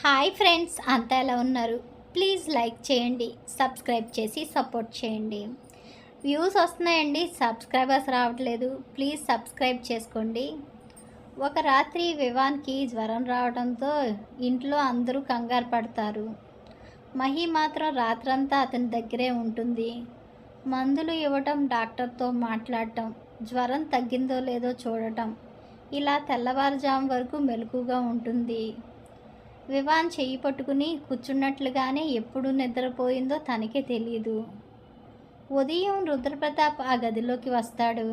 Hi friends, అంతా ఎలా ఉన్నారు? ప్లీజ్ లైక్ చేయండి, సబ్స్క్రైబ్ చేసి సపోర్ట్ చేయండి. వ్యూస్ వస్తున్నాయండి, సబ్స్క్రైబర్స్ రావట్లేదు. ప్లీజ్ సబ్స్క్రైబ్ చేసుకోండి. ఒక రాత్రి వివాన్కి జ్వరం రావడంతో ఇంట్లో అందరూ కంగారు పడతారు. మహి మాత్రం రాత్రంతా అతని దగ్గరే ఉంటుంది. మందులు ఇవ్వటం, డాక్టర్తో మాట్లాడటం, జ్వరం తగ్గిందో లేదో చూడటం, ఇలా తెల్లవారుజాము వరకు మెలకుగా ఉంటుంది. వివాన్ చెయ్యి పట్టుకుని కూర్చున్నట్లుగానే ఎప్పుడు నిద్రపోయిందో తనకే తెలియదు. ఉదయం రుద్రప్రతాప్ ఆ గదిలోకి వస్తాడు.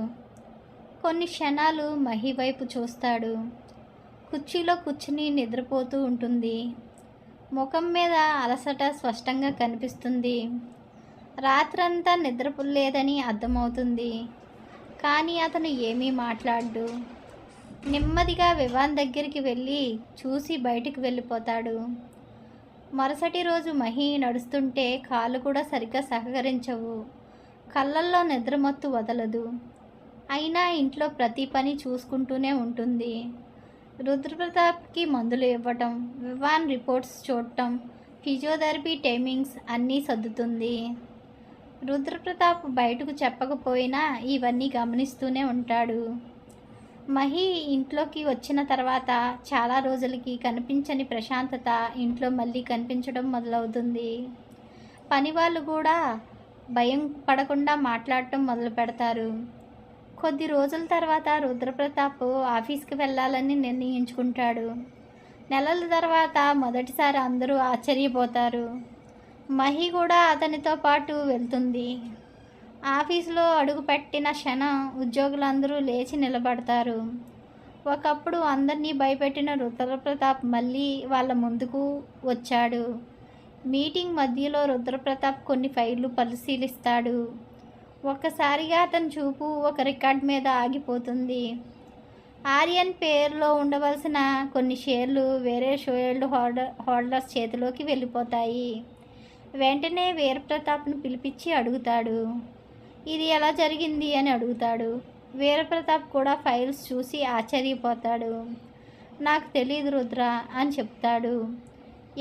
కొన్ని క్షణాలు మహి వైపు చూస్తాడు. కుర్చీలో కూర్చుని నిద్రపోతూ ఉంటుంది. ముఖం మీద అలసట స్పష్టంగా కనిపిస్తుంది. రాత్రంతా నిద్రపోలేదని అర్థమవుతుంది. కానీ అతను ఏమీ మాట్లాడు. నెమ్మదిగా వివాన్ దగ్గరికి వెళ్ళి చూసి బయటికి వెళ్ళిపోతాడు. మరుసటి రోజు మహి నడుస్తుంటే కాళ్ళు కూడా సరిగ్గా సహకరించవు. కళ్ళల్లో నిద్రమత్తు వదలదు. అయినా ఇంట్లో ప్రతి పని చూసుకుంటూనే ఉంటుంది. రుద్రప్రతాప్కి మందులు ఇవ్వటం, వివాన్ రిపోర్ట్స్ చూడటం, ఫిజియోథెరపీ టైమింగ్స్ అన్నీ సర్దుతుంది. రుద్రప్రతాప్ బయటకు చెప్పకపోయినా ఇవన్నీ గమనిస్తూనే ఉంటాడు. మహి ఇంట్లోకి వచ్చిన తర్వాత చాలా రోజులకి కనిపించని ప్రశాంతత ఇంట్లో మళ్ళీ కనిపించడం మొదలవుతుంది. పనివాళ్ళు కూడా భయం పడకుండా మాట్లాడటం మొదలు పెడతారు. కొద్ది రోజుల తర్వాత రుద్రప్రతాప్ ఆఫీస్కి వెళ్ళాలని నిర్ణయించుకుంటాడు. నెలల తర్వాత మొదటిసారి అందరూ ఆశ్చర్యపోతారు. మహి కూడా అతనితో పాటు వెళ్తుంది. ఆఫీసులో అడుగుపెట్టిన క్షణం ఉద్యోగులందరూ లేచి నిలబడతారు. ఒకప్పుడు అందరినీ భయపెట్టిన రుద్రప్రతాప్ మళ్ళీ వాళ్ళ ముందుకు వచ్చాడు. మీటింగ్ మధ్యలో రుద్రప్రతాప్ కొన్ని ఫైళ్లు పరిశీలిస్తాడు. ఒక్కసారిగా అతని చూపు ఒక రికార్డ్ మీద ఆగిపోతుంది. ఆర్యన్ పేరులో ఉండవలసిన కొన్ని షేర్లు వేరే షేర్లు హోల్డర్స్ చేతిలోకి వెళ్ళిపోతాయి. వెంటనే వీరప్రతాప్ను పిలిపించి అడుగుతాడు. ఇది ఎలా జరిగింది అని అడుగుతాడు. వీరప్రతాప్ కూడా ఫైల్స్ చూసి ఆశ్చర్యపోతాడు. నాకు తెలియదు రుద్ర అని చెప్తాడు.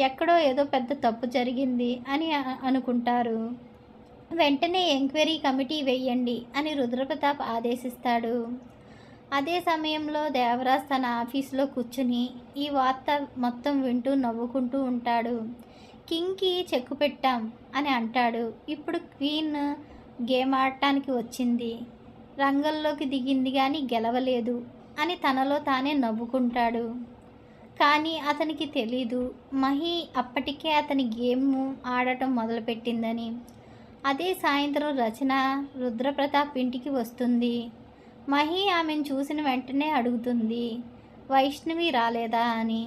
ఎక్కడో ఏదో పెద్ద తప్పు జరిగింది అని అనుకుంటారు. వెంటనే ఎంక్వైరీ కమిటీ వేయండి అని రుద్రప్రతాప్ ఆదేశిస్తాడు. అదే సమయంలో దేవరాజ్ తన ఆఫీసులో కూర్చుని ఈ వార్త మొత్తం వింటూ నవ్వుకుంటూ ఉంటాడు. కింగ్కి చెక్కు పెట్టాం అని అంటాడు. ఇప్పుడు క్వీన్ గేమ్ ఆడటానికి వచ్చింది, రంగంలోకి దిగింది కానీ గెలవలేదు అని తనలో తానే నవ్వుకుంటాడు. కానీ అతనికి తెలీదు మహి అప్పటికే అతని గేమ్ ఆడటం మొదలుపెట్టిందని. అదే సాయంత్రం రచన రుద్రప్రతాప్ ఇంటికి వస్తుంది. మహి ఆమెను చూసిన వెంటనే అడుగుతుంది, వైష్ణవి రాలేదా అని.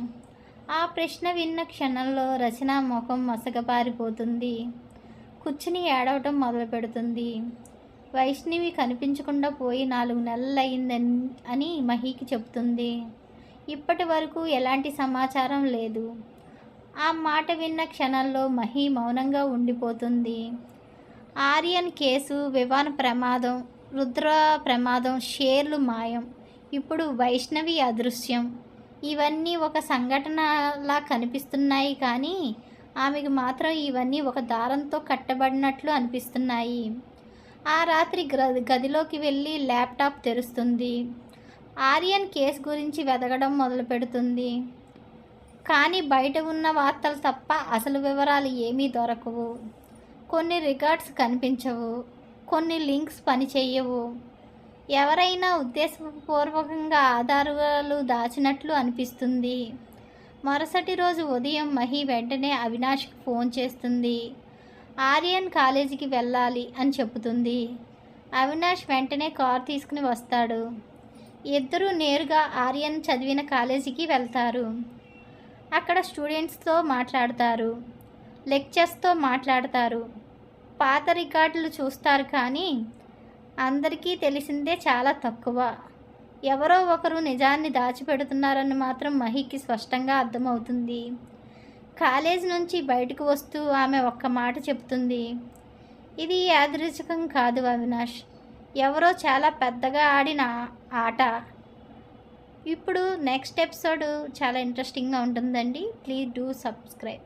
ఆ ప్రశ్న విన్న క్షణంలో రచన ముఖం మసకబారిపోతుంది. కూర్చుని ఏడవటం మొదలు పెడుతుంది. వైష్ణవి కనిపించకుండా పోయి 4 నెలలు అయిందని అని మహికి చెప్తుంది. ఇప్పటి వరకు ఎలాంటి సమాచారం లేదు. ఆ మాట విన్న క్షణంలో మహి మౌనంగా ఉండిపోతుంది. ఆర్యన్ కేసు, వివాన్ ప్రమాదం, రుద్ర ప్రమాదం, షేర్లు మాయం, ఇప్పుడు వైష్ణవి అదృశ్యం, ఇవన్నీ ఒక సంఘటనలా కనిపిస్తున్నాయి. కానీ ఆమెకు మాత్రం ఇవన్నీ ఒక దారంతో కట్టబడినట్లు అనిపిస్తున్నాయి. ఆ రాత్రి గదిలోకి వెళ్ళి ల్యాప్టాప్ తెరుస్తుంది. ఆర్యన్ కేసు గురించి వెతకడం మొదలు పెడుతుంది. కానీ బయట ఉన్న వార్తలు తప్ప అసలు వివరాలు ఏమీ దొరకవు. కొన్ని రికార్డ్స్ కనిపించవు, కొన్ని లింక్స్ పనిచేయవు. ఎవరైనా ఉద్దేశపూర్వకంగా ఆధారాలు దాచినట్లు అనిపిస్తుంది. మరుసటి రోజు ఉదయం మహి వెంటనే అవినాష్కి ఫోన్ చేస్తుంది. ఆర్యన్ కాలేజీకి వెళ్ళాలి అని చెబుతుంది. అవినాష్ వెంటనే కారు తీసుకుని వస్తాడు. ఇద్దరూ నేరుగా ఆర్యన్ చదివిన కాలేజీకి వెళ్తారు. అక్కడ స్టూడెంట్స్తో మాట్లాడతారు, లెక్చర్స్తో మాట్లాడతారు, పాత రికార్డులు చూస్తారు. కానీ అందరికీ తెలిసిందే చాలా తక్కువ. ఎవరో ఒకరు నిజాన్ని దాచిపెడుతున్నారని మాత్రం మహికి స్పష్టంగా అర్థమవుతుంది. కాలేజ్ నుంచి బయటకు వస్తూ ఆమె ఒక్క మాట చెప్తుంది, ఇది యాదృచ్ఛికం కాదు అవినాష్, ఎవరో చాలా పెద్దగా ఆడిన ఆట. ఇప్పుడు నెక్స్ట్ ఎపిసోడ్ చాలా ఇంట్రెస్టింగ్గా ఉంటుందండి. Please do subscribe.